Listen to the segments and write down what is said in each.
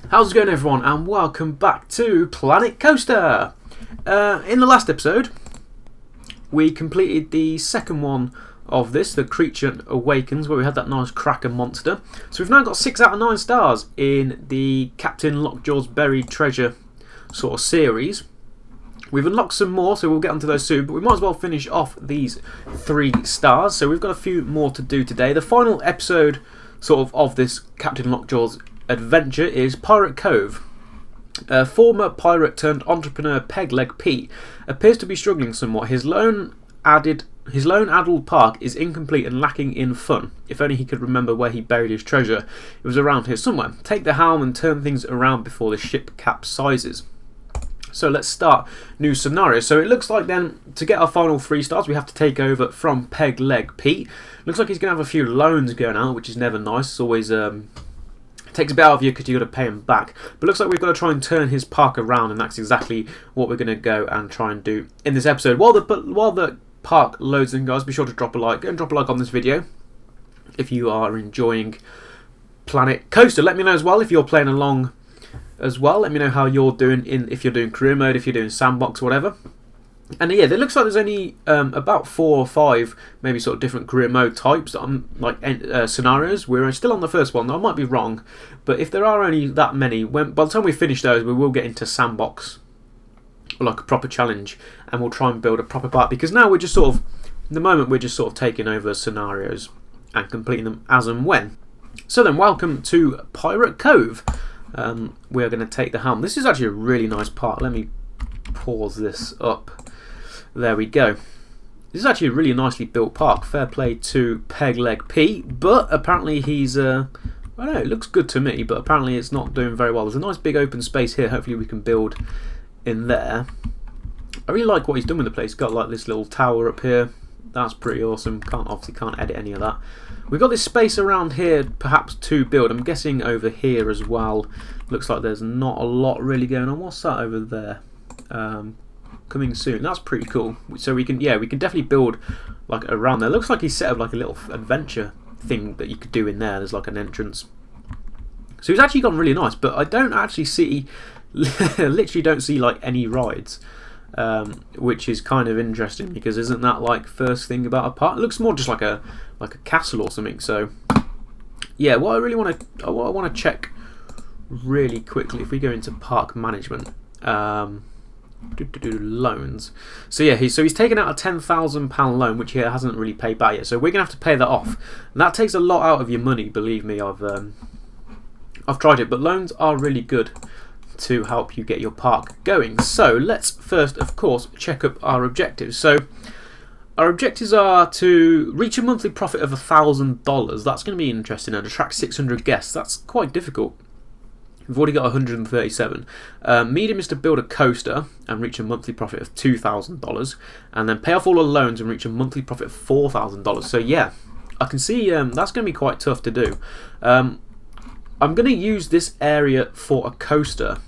How's it going, everyone, and welcome back to Planet Coaster. In the last episode we completed the second one of this, the Creature Awakens, where we had that nice Kraken monster. So we've now got 6 out of 9 stars in the Captain Lockjaw's Buried Treasure sort of series. We've unlocked some more, so we'll get onto those soon, but we might as well finish off these 3 stars. So we've got a few more to do today. The final episode of this Captain Lockjaw's adventure is Pirate Cove. Former pirate turned entrepreneur Pegleg Pete appears to be struggling somewhat. His lone addled park is incomplete and lacking in fun. If only he could remember where he buried his treasure. It was around here somewhere. Take the helm and turn things around before the ship capsizes. So let's start new scenario. So it looks like then to get our final 3 stars we have to take over from Pegleg Pete. Looks like he's going to have a few loans going out, which is never nice. It's always takes a bit out of you because you've got to pay him back. But looks like we've got to try and turn his park around, and that's exactly what we're going to go and try and do in this episode. While the park loads in, guys, be sure to drop a like. Go and drop a like on this video if you are enjoying Planet Coaster. Let me know as well if you're playing along as well. Let me know how you're doing, if you're doing career mode, if you're doing sandbox, whatever. And yeah, it looks like there's only about 4 or 5 maybe sort of different career mode types, scenarios. We're still on the first one. I might be wrong, but if there are only that many, by the time we finish those, we will get into sandbox, or like a proper challenge, and we'll try and build a proper park. Because now we're just at the moment we're just taking over scenarios and completing them as and when. So then, welcome to Pirate Cove. We are going to take the helm. This is actually a really nice park. Let me pause this up. There we go. This is actually a really nicely built park. Fair play to Pegleg Pete, but apparently he's I don't know, it looks good to me, but apparently it's not doing very well. There's a nice big open space here. Hopefully we can build in there. I really like what he's done with the place. He's got like this little tower up here. That's pretty awesome. Obviously can't edit any of that. We've got this space around here perhaps to build. I'm guessing over here as well. Looks like there's not a lot really going on. What's that over there? Coming soon. That's pretty cool. So we can definitely build like around there. Looks like he's set up like a little adventure thing that you could do in there. There's like an entrance. So he's actually gone really nice, but I don't actually see literally don't see like any rides. Which is kind of interesting, because isn't that like first thing about a park? It looks more just like a castle or something. So yeah, what I really want to check really quickly, if we go into park management, loans. So yeah, he's taken out a £10,000 loan, which he hasn't really paid back yet. So we're gonna have to pay that off, and that takes a lot out of your money. Believe me, I've tried it, but loans are really good to help you get your park going. So let's first, of course, check up our objectives. So our objectives are to reach a monthly profit of $1,000. That's going to be interesting, and attract 600 guests. That's quite difficult. We've already got 137. Medium is to build a coaster and reach a monthly profit of $2,000, and then pay off all the loans and reach a monthly profit of $4,000. So yeah, I can see that's going to be quite tough to do. I'm going to use this area for a coaster.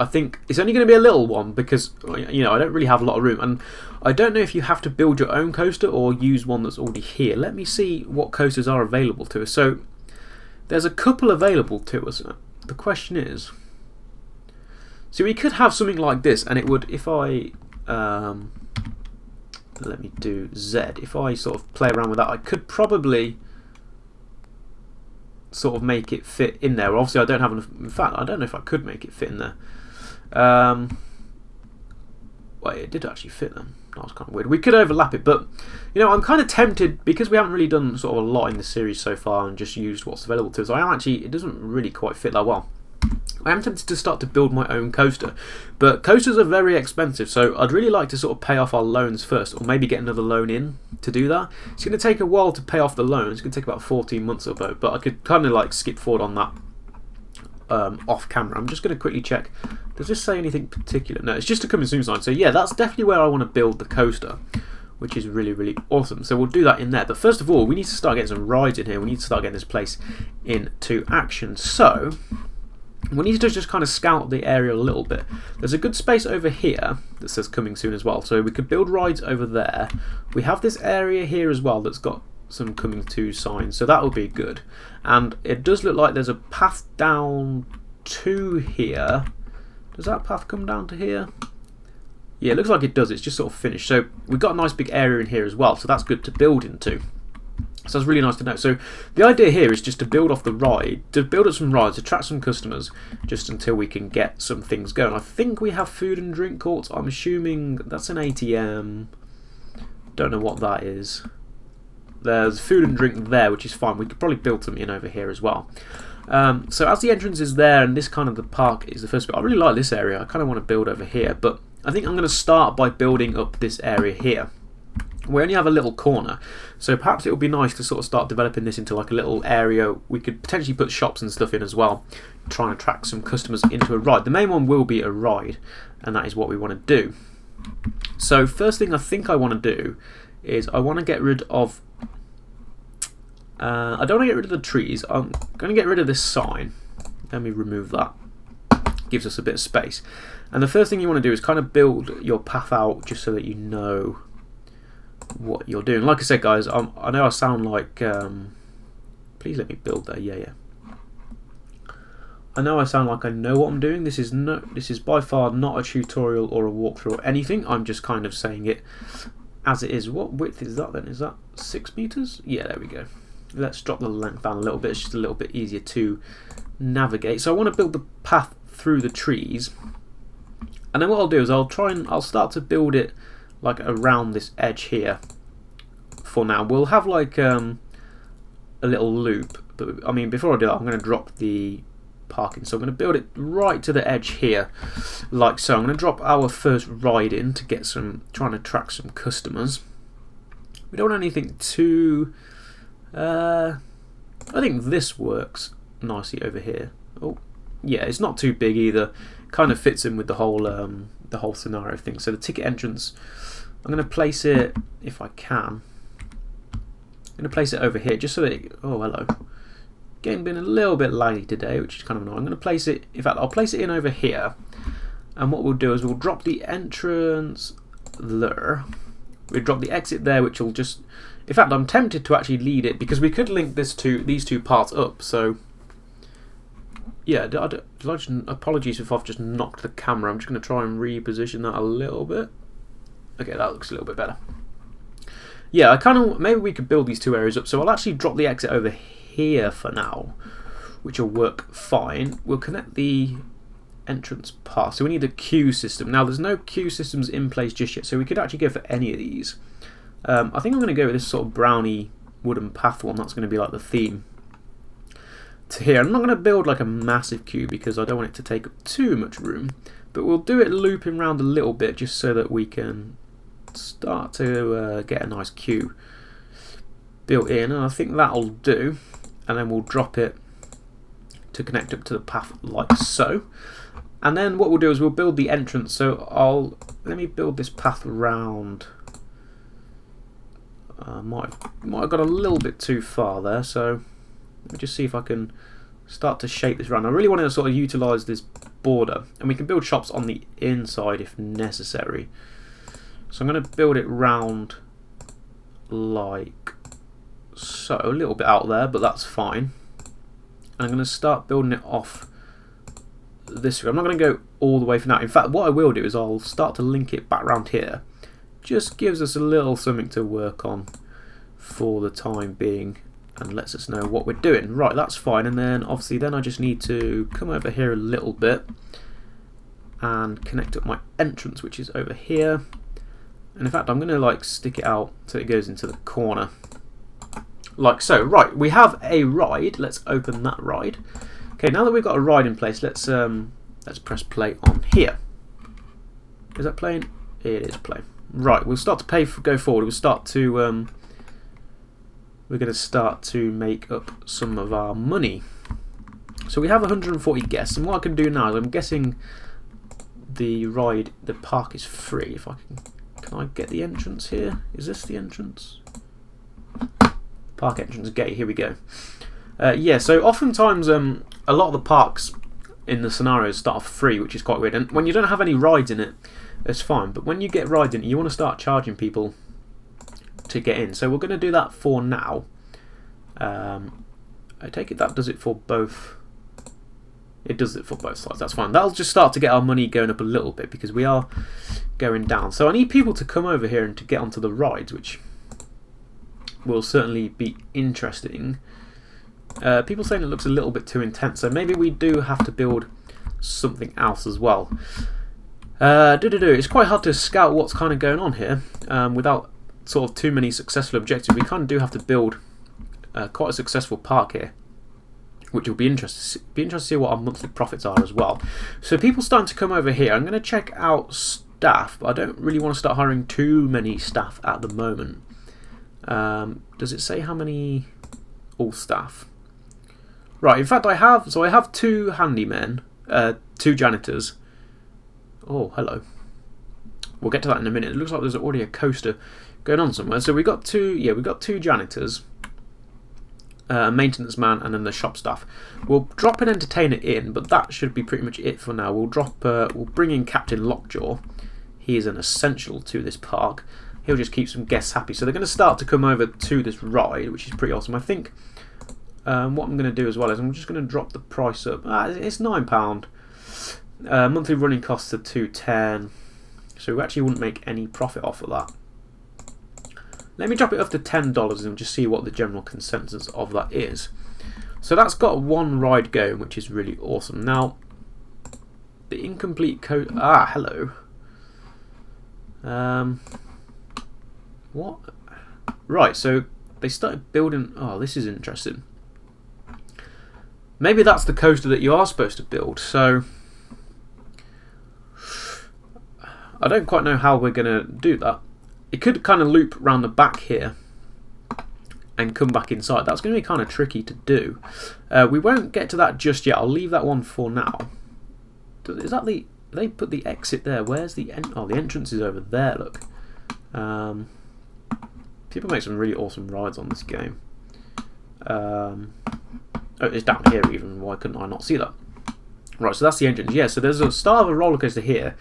I think it's only going to be a little one because I don't really have a lot of room, and I don't know if you have to build your own coaster or use one that's already here. Let me see what coasters are available to us. So there's a couple available to us. The question is, so we could have something like this, and it would, if I let me do Z, if I sort of play around with that, I could probably sort of make it fit in there. Obviously I don't have enough. In fact, I don't know if I could make it fit in there. Well, it did actually fit then. That was kind of weird. We could overlap it, but I'm kind of tempted, because we haven't really done sort of a lot in this series so far and just used what's available to us. It doesn't really quite fit that well. I am tempted to start to build my own coaster, but coasters are very expensive, so I'd really like to sort of pay off our loans first, or maybe get another loan in to do that. It's going to take a while to pay off the loan. It's going to take about 14 months or so, but I could kind of like skip forward on that off camera. I'm just going to quickly check. Does this say anything particular? No, it's just a coming soon sign. So yeah, that's definitely where I want to build the coaster, which is really, really awesome. So we'll do that in there. But first of all, we need to start getting some rides in here. We need to start getting this place into action. So we need to just kind of scout the area a little bit. There's a good space over here that says coming soon as well. So we could build rides over there. We have this area here as well that's got some coming to signs, so that will be good. And it does look like there's a path down 2 here. Does that path come down to here? Yeah, it looks like it does. It's just sort of finished. So we've got a nice big area in here as well, so that's good to build into. So that's really nice to know. So the idea here is just to build off the ride, to build up some rides, attract some customers, just until we can get some things going. I think we have food and drink courts. I'm assuming that's an ATM. Don't know what that is. There's food and drink there, which is fine. We could probably build some in over here as well. So as the entrance is there, and this kind of the park is the first bit, I really like this area. I kind of want to build over here, but I think I'm going to start by building up this area here. We only have a little corner, so perhaps it would be nice to sort of start developing this into like a little area. We could potentially put shops and stuff in as well, try and attract some customers into a ride. The main one will be a ride, and that is what we want to do. So first thing I think I want to do is I want to get rid of I don't want to get rid of the trees. I'm going to get rid of this sign. Let me remove that. Gives us a bit of space. And the first thing you want to do is kind of build your path out just so that you know what you're doing. Like I said, guys, I know I sound like please let me build there. Yeah. I know I sound like I know what I'm doing. This is by far not a tutorial or a walkthrough or anything. I'm just kind of saying it as it is. What width is that then? Is that 6 meters? Yeah, there we go. Let's drop the length down a little bit. It's just a little bit easier to navigate. So I want to build the path through the trees, and then what I'll do is I'll start to build it like around this edge here. For now, we'll have like a little loop. But I mean, before I do that, I'm going to drop the parking. So I'm going to build it right to the edge here, like so. I'm going to drop our first ride in to get trying to attract some customers. We don't want anything too. I think this works nicely over here. Oh, yeah, it's not too big either. Kind of fits in with the whole scenario thing. So the ticket entrance, I'm going to place it, if I can. I'm going to place it over here just so that oh, hello. Game been a little bit laggy today, which is kind of annoying. I'm going to place it, in fact, I'll place it in over here. And what we'll do is we'll drop the entrance there. We'll drop the exit there, which will just... In fact, I'm tempted to actually lead it, because we could link these two parts up. So, yeah, apologies if I've just knocked the camera. I'm just going to try and reposition that a little bit. Okay, that looks a little bit better. Yeah, maybe we could build these two areas up. So I'll actually drop the exit over here for now, which will work fine. We'll connect the entrance path. So we need a queue system. Now, there's no queue systems in place just yet, so we could actually go for any of these. I think I'm going to go with this sort of brownie wooden path one. That's going to be like the theme to here. I'm not going to build like a massive queue because I don't want it to take up too much room, but we'll do it looping around a little bit just so that we can start to get a nice queue built in, and I think that'll do. And then we'll drop it to connect up to the path like so. And then what we'll do is we'll build the entrance. So let me build this path around. Might have got a little bit too far there, so let me just see if I can start to shape this around. I really want to sort of utilise this border, and we can build shops on the inside if necessary. So I'm going to build it round like so, a little bit out there, but that's fine. And I'm going to start building it off this way. I'm not going to go all the way for now. In fact, what I will do is I'll start to link it back round here. Just gives us a little something to work on for the time being and lets us know what we're doing. Right, that's fine. And then obviously I just need to come over here a little bit and connect up my entrance, which is over here. And in fact, I'm going to like stick it out so it goes into the corner like so. Right, we have a ride. Let's open that ride. Okay, now that we've got a ride in place, let's press play on here. Is that playing? It is playing. Right, we'll start to go forward. We'll start to we're going to start to make up some of our money. So we have 140 guests, and what I can do now is I'm guessing the park is free. If I can I get the entrance here? Is this the entrance? Park entrance gate. Here we go. Yeah, so oftentimes a lot of the parks in the scenarios start off free, which is quite weird. And when you don't have any rides in it, it's fine. But when you get rides in it, you want to start charging people to get in. So we're going to do that for now. I take it that does it for both. It does it for both sides. That's fine. That'll just start to get our money going up a little bit because we are going down. So I need people to come over here and to get onto the rides, which will certainly be interesting. People saying it looks a little bit too intense, so maybe we do have to build something else as well. It's quite hard to scout what's kind of going on here without sort of too many successful objectives. We kind of do have to build quite a successful park here, which will be interesting. Be interesting to see what our monthly profits are as well. So people starting to come over here. I'm going to check out staff, but I don't really want to start hiring too many staff at the moment. Does it say how many? All staff. Right. In fact, I have 2 handymen, 2 janitors. Oh, hello. We'll get to that in a minute. It looks like there's already a coaster going on somewhere. So we got 2. Yeah, we got 2 janitors. A maintenance man, and then the shop staff. We'll drop an entertainer in, but that should be pretty much it for now. We'll bring in Captain Lockjaw. He is an essential to this park. He'll just keep some guests happy. So they're going to start to come over to this ride, which is pretty awesome. I think what I'm going to do as well is I'm just going to drop the price up. It's £9. Monthly running costs are £2.10. So we actually wouldn't make any profit off of that. Let me drop it up to $10 and just see what the general consensus of that is. So that's got 1 ride going, which is really awesome. Now, the incomplete code. Hello. What? Right, so they started building. Oh, this is interesting. Maybe that's the coaster that you are supposed to build. So I don't quite know how we're going to do that. It could kind of loop around the back here and come back inside. That's going to be kind of tricky to do. We won't get to that just yet. I'll leave that one for now. Is that the... They put the exit there. Where's the... Oh, the entrance is over there, look. People make some really awesome rides on this game. Oh, it's down here even. Why couldn't I not see that? Right, so that's the entrance. Yeah, so there's a start of a roller coaster here,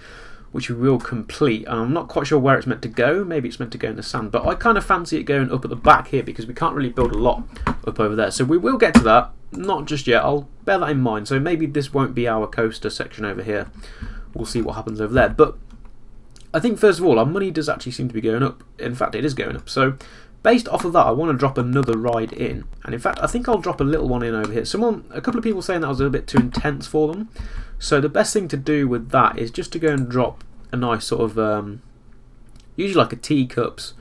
which we will complete. And I'm not quite sure where it's meant to go. Maybe it's meant to go in the sand. But I kind of fancy it going up at the back here because we can't really build a lot up over there. So we will get to that. Not just yet. I'll bear that in mind. So maybe this won't be our coaster section over here. We'll see what happens over there. But I think, first of all, our money does actually seem to be going up. In fact, it is going up. So based off of that, I want to drop another ride in. And in fact, I think I'll drop a little one in over here. A couple of people saying that was a bit too intense for them. So the best thing to do with that is just to go and drop a nice sort of, usually like a teacups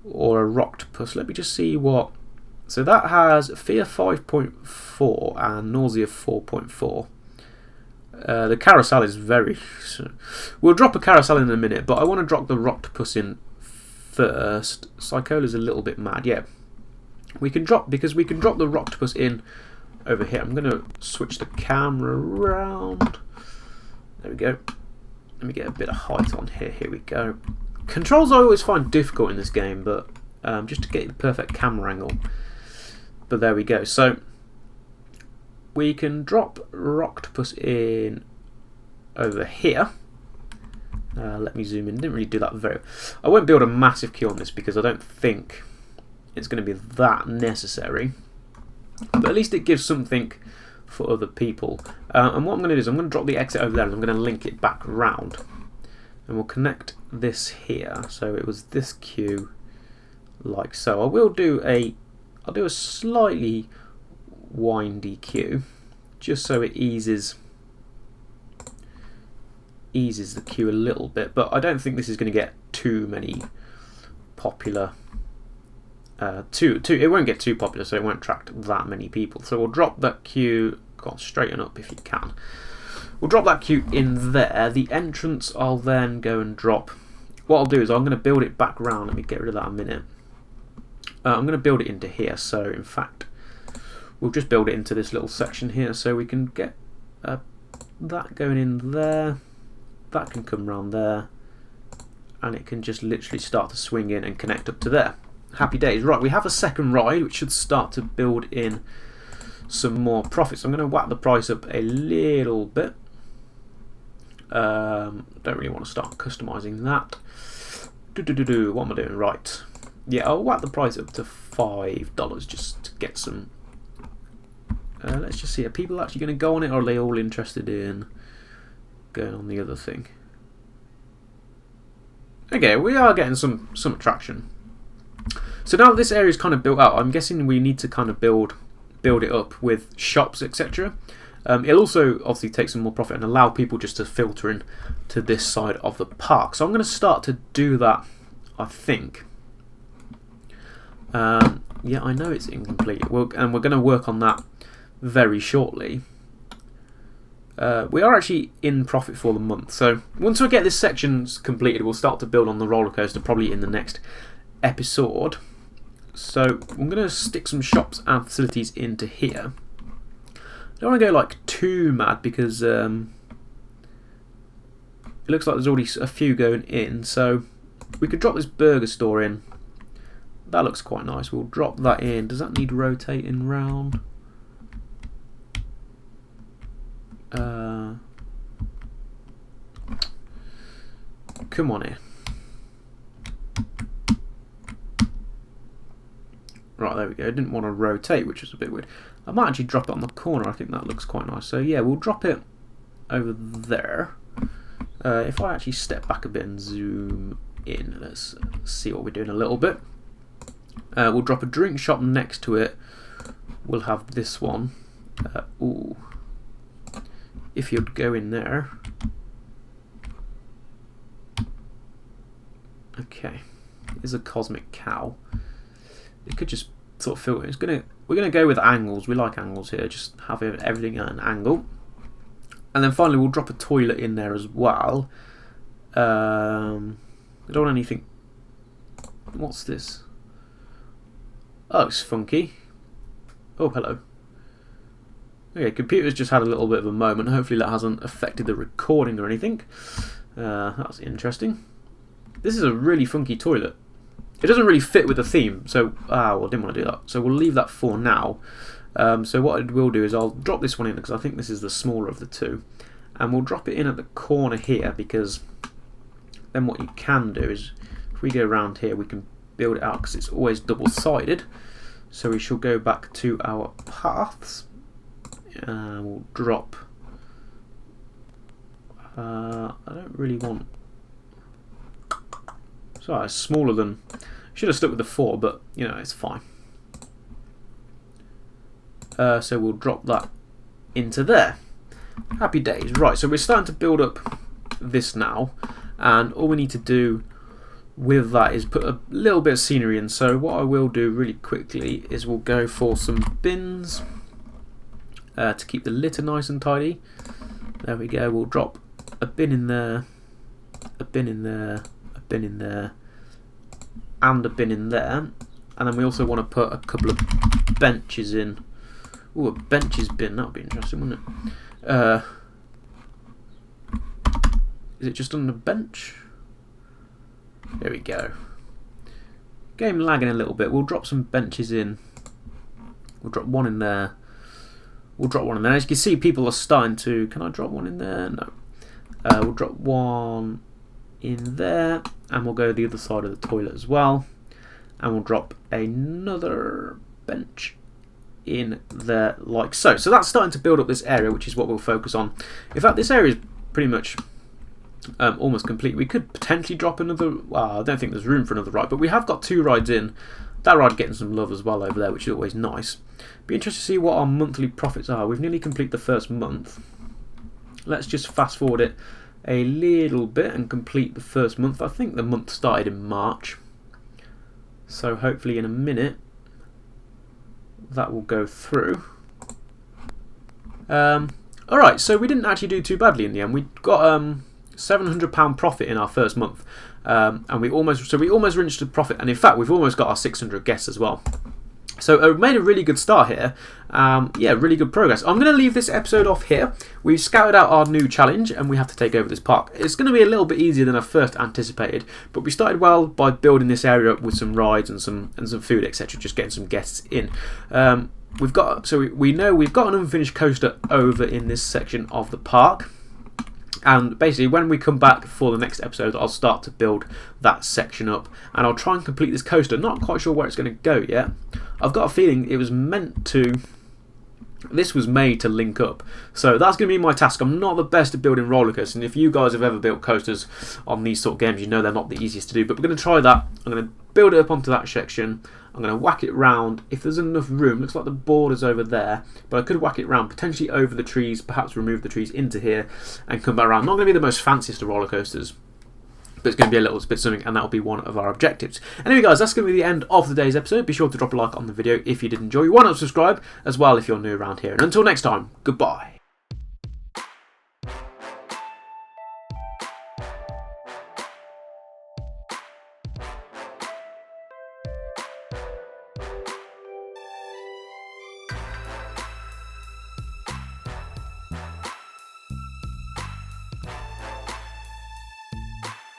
or a rocked puss. Let me just see what. So that has fear 5.4 and nausea 4.4. The carousel is very. We'll drop a carousel in a minute, but I want to drop the rocked puss in first. Psychola's a little bit mad. Yeah, we can drop the rocked puss in over here. I'm going to switch the camera around. There we go. Let me get a bit of height on here. Here we go. Controls I always find difficult in this game, but just to get the perfect camera angle. But there we go. So we can drop Rocktopus in over here. Let me zoom in. Didn't really do that very. I won't build a massive queue on this because I don't think it's going to be that necessary. But at least it gives something for other people. And what I'm going to do is I'm going to drop the exit over there and I'm going to link it back round. And we'll connect this here. So it was this queue like so. I'll do a slightly windy queue just so it eases the queue a little bit, but I don't think this is going to get too many popular. It won't get too popular, so it won't attract that many people. So we'll drop that queue. Go on, straighten up if you can. We'll drop that queue in there. The entrance I'll then go and drop. What I'll do is I'm going to build it back round. Let me get rid of that a minute. I'm going to build it into here. So in fact, we'll just build it into this little section here, so we can get that going in there. That can come round there, and it can just literally start to swing in and connect up to there. Happy days. Right, we have a second ride which should start to build in some more profits. I'm going to whack the price up a little bit. Don't really want to start customizing that. What am I doing? Right. Yeah, I'll whack the price up to $5 just to get some Let's just see, are people actually going to go on it, or are they all interested in going on the other thing? Okay, we are getting some traction. So now that this area is kind of built out, I'm guessing we need to kind of build it up with shops, etc. It'll also obviously take some more profit and allow people just to filter in to this side of the park. So I'm going to start to do that, I think. Yeah, I know it's incomplete, and we're going to work on that very shortly. We are actually in profit for the month, so once we get this section completed, we'll start to build on the roller coaster probably in the next episode. So I'm going to stick some shops and facilities into here. I don't want to go like too mad because it looks like there's already a few going in, so we could drop this burger store in. That looks quite nice. We'll drop that in. Does that need rotating round? Come on here. Right, there we go. I didn't want to rotate, which was a bit weird. I might actually drop it on the corner. I think that looks quite nice. So yeah, we'll drop it over there. If I actually step back a bit and zoom in, let's see what we're doing a little bit. We'll drop a drink shop next to it. We'll have this one. Ooh. If you'd go in there. Okay. Here's a cosmic cow. It could just sort of filter. We're gonna go with angles. We like angles here. Just have everything at an angle. And then finally, we'll drop a toilet in there as well. I don't want anything. What's this? Oh, it's funky. Oh, hello. Okay, computer's just had a little bit of a moment. Hopefully that hasn't affected the recording or anything. That's interesting. This is a really funky toilet. It doesn't really fit with the theme, so well, I didn't want to do that. So we'll leave that for now. So what I will do is I'll drop this one in because I think this is the smaller of the two, and we'll drop it in at the corner here because then what you can do is if we go around here, we can build it out because it's always double-sided. So we shall go back to our paths. We'll drop. I don't really want. Sorry, it's smaller than. Should have stuck with the 4, but you know it's fine. So we'll drop that into there. Happy days. Right, so we're starting to build up this now, and all we need to do with that is put a little bit of scenery in. So what I will do really quickly is we'll go for some bins to keep the litter nice and tidy. There we go. We'll drop a bin in there, a bin in there, a bin in there, and a bin in there. And then we also want to put a couple of benches in. Ooh, a benches bin. That would be interesting, wouldn't it? Is it just on the bench? There we go. Game lagging a little bit. We'll drop some benches in. We'll drop one in there. We'll drop one in there. As you can see, people are starting to. Can I drop one in there? No. We'll drop one in there, and we'll go the other side of the toilet as well. And we'll drop another bench in there, like so. So that's starting to build up this area, which is what we'll focus on. In fact, this area is pretty much almost complete. We could potentially drop another. Well, I don't think there's room for another ride, but we have got 2 rides in. That ride getting some love as well over there, which is always nice. Be interested to see what our monthly profits are. We've nearly completed the first month. Let's just fast forward it a little bit and complete the first month. I think the month started in March, so hopefully in a minute that will go through. Alright, so we didn't actually do too badly in the end. We got £700 profit in our first month, and we almost reached the profit, and in fact we've almost got our 600 guests as well. So we made a really good start here. Yeah, really good progress. I'm going to leave this episode off here. We've scouted out our new challenge and we have to take over this park. It's going to be a little bit easier than I first anticipated, but we started well by building this area up with some rides and some food, etc. Just getting some guests in. We know we've got an unfinished coaster over in this section of the park. And basically, when we come back for the next episode, I'll start to build that section up. And I'll try and complete this coaster. Not quite sure where it's going to go yet. I've got a feeling it was meant to This was made to link up. So that's going to be my task. I'm not the best at building roller coasters, and if you guys have ever built coasters on these sort of games, you know they're not the easiest to do, but we're going to try that. I'm going to build it up onto that section. I'm going to whack it round. If there's enough room, looks like the border's over there, but I could whack it round, potentially over the trees, perhaps remove the trees into here and come back around. Not going to be the most fanciest of roller coasters, but it's going to be a little bit something, and that'll be one of our objectives. Anyway guys, that's going to be the end of today's episode. Be sure to drop a like on the video if you did enjoy. Why not subscribe as well if you're new around here. And until next time, goodbye.